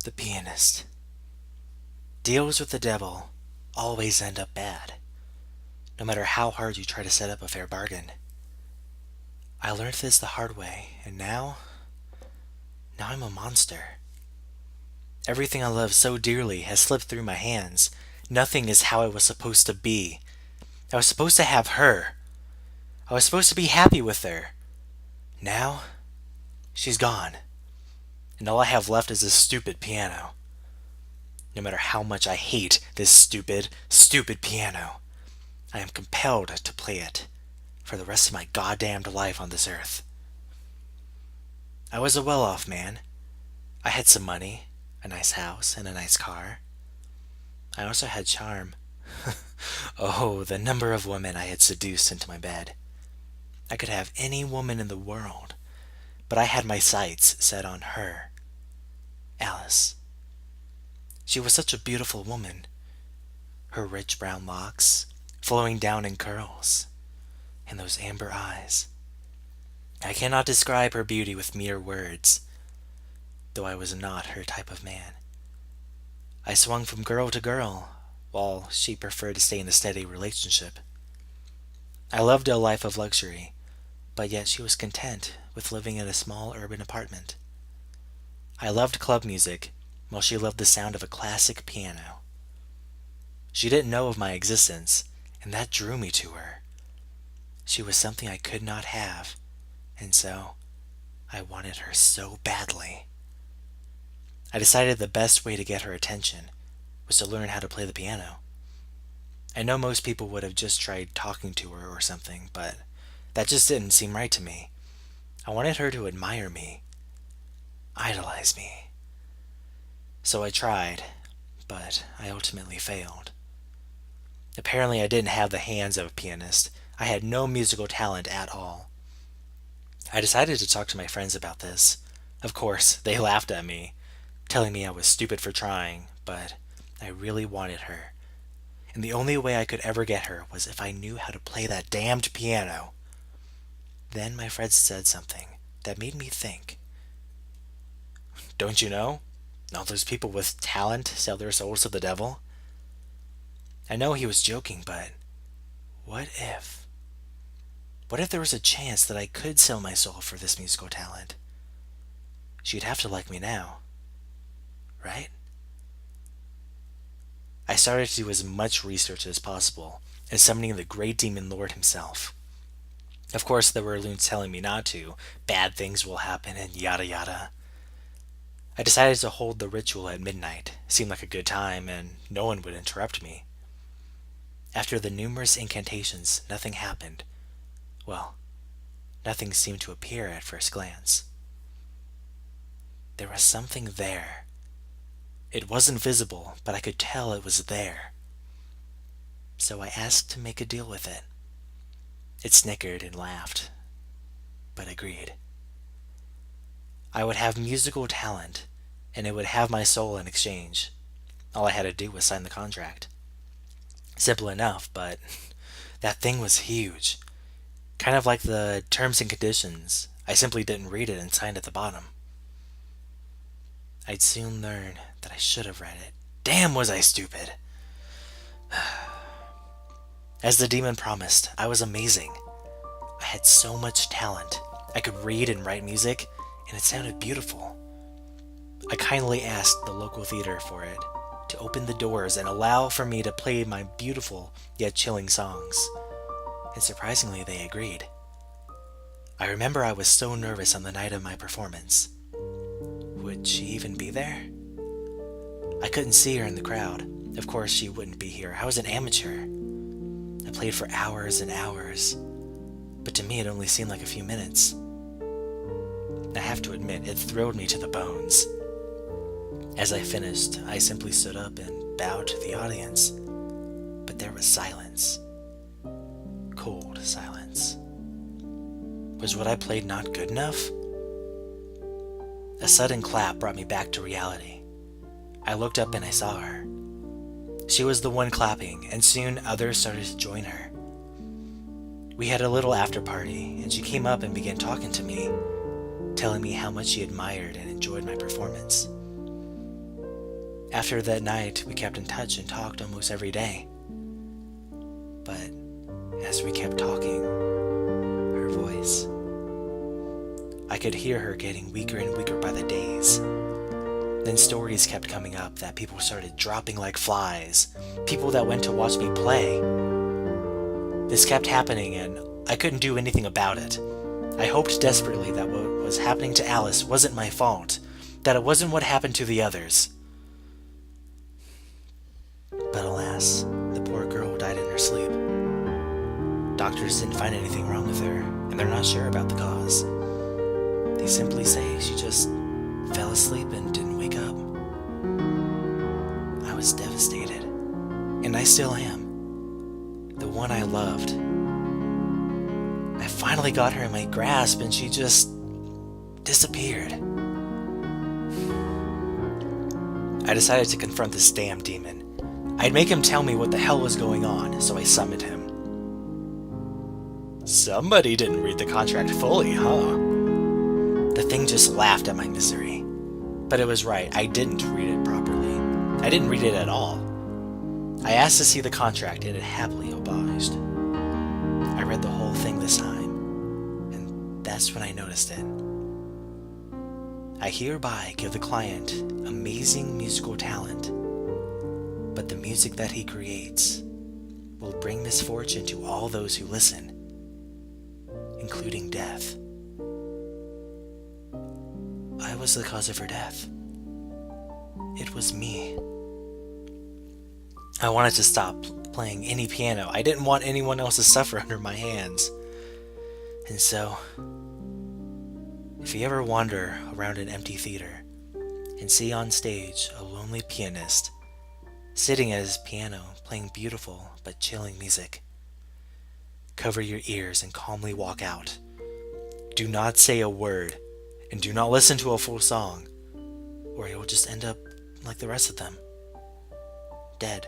The Pianist. Deals with the devil always end up bad, no matter how hard you try to set up a fair bargain. I learned this the hard way, and now I'm a monster. Everything I love so dearly has slipped through my hands. Nothing is how it was supposed to be. I was supposed to have her. I was supposed to be happy with her. Now, she's gone, and all I have left is this stupid piano. No matter how much I hate this stupid, stupid piano, I am compelled to play it for the rest of my goddamned life on this earth. I was a well-off man. I had some money, a nice house, and a nice car. I also had charm. Oh, the number of women I had seduced into my bed. I could have any woman in the world, but I had my sights set on her, Alice. She was such a beautiful woman. Her rich brown locks, flowing down in curls, and those amber eyes. I cannot describe her beauty with mere words, though I was not her type of man. I swung from girl to girl, while she preferred to stay in a steady relationship. I loved a life of luxury, but yet she was content with living in a small urban apartment. I loved club music, while she loved the sound of a classic piano. She didn't know of my existence, and that drew me to her. She was something I could not have, and so I wanted her so badly. I decided the best way to get her attention was to learn how to play the piano. I know most people would have just tried talking to her or something, but that just didn't seem right to me. I wanted her to admire me, idolize me. So I tried, but I ultimately failed. Apparently I didn't have the hands of a pianist. I had no musical talent at all. I decided to talk to my friends about this. Of course, they laughed at me, telling me I was stupid for trying, but I really wanted her. And the only way I could ever get her was if I knew how to play that damned piano. Then my friend said something that made me think. Don't you know? All those people with talent sell their souls to the devil. I know he was joking, but what if? What if there was a chance that I could sell my soul for this musical talent? She'd have to like me now, right? I started to do as much research as possible, and summoning the great demon lord himself. Of course, there were loons telling me not to. Bad things will happen and yada yada. I decided to hold the ritual at midnight. Seemed like a good time, and no one would interrupt me. After the numerous incantations, nothing happened. Well, nothing seemed to appear at first glance. There was something there. It wasn't visible, but I could tell it was there. So I asked to make a deal with it. It snickered and laughed, but agreed. I would have musical talent, and it would have my soul in exchange. All I had to do was sign the contract. Simple enough, but that thing was huge. Kind of like the terms and conditions. I simply didn't read it and signed at the bottom. I'd soon learn that I should have read it. Damn, was I stupid! As the demon promised, I was amazing. I had so much talent. I could read and write music, and it sounded beautiful. I kindly asked the local theater for it to open the doors and allow for me to play my beautiful yet chilling songs. And surprisingly, they agreed. I remember I was so nervous on the night of my performance. Would she even be there? I couldn't see her in the crowd. Of course she wouldn't be here. I was an amateur. I played for hours and hours, but to me it only seemed like a few minutes. I have to admit, it thrilled me to the bones. As I finished, I simply stood up and bowed to the audience, but there was silence. Cold silence. Was what I played not good enough? A sudden clap brought me back to reality. I looked up and I saw her. She was the one clapping, and soon others started to join her. We had a little after party, and she came up and began talking to me, telling me how much she admired and enjoyed my performance. After that night, we kept in touch and talked almost every day. But as we kept talking, her voice, I could hear her getting weaker and weaker by the days. Then stories kept coming up that people started dropping like flies, people that went to watch me play. This kept happening and I couldn't do anything about it. I hoped desperately that what was happening to Alice wasn't my fault, that it wasn't what happened to the others. But alas, the poor girl died in her sleep. Doctors didn't find anything wrong with her, and they're not sure about the cause. They simply say she just fell asleep and didn't wake up. I was devastated, and I still am. The one I loved. I finally got her in my grasp, and she just disappeared. I decided to confront this damn demon. I'd make him tell me what the hell was going on, so I summoned him. Somebody didn't read the contract fully, huh? The thing just laughed at my misery. But it was right, I didn't read it properly. I didn't read it at all. I asked to see the contract, and it happily obliged. I read the whole thing this time, and that's when I noticed it. I hereby give the client amazing musical talent, but the music that he creates will bring misfortune to all those who listen, including death. I was the cause of her death. It was me. I wanted to stop playing any piano. I didn't want anyone else to suffer under my hands. And so, if you ever wander around an empty theater and see on stage a lonely pianist sitting at his piano playing beautiful but chilling music, cover your ears and calmly walk out. Do not say a word, and do not listen to a full song, or you'll just end up like the rest of them, dead.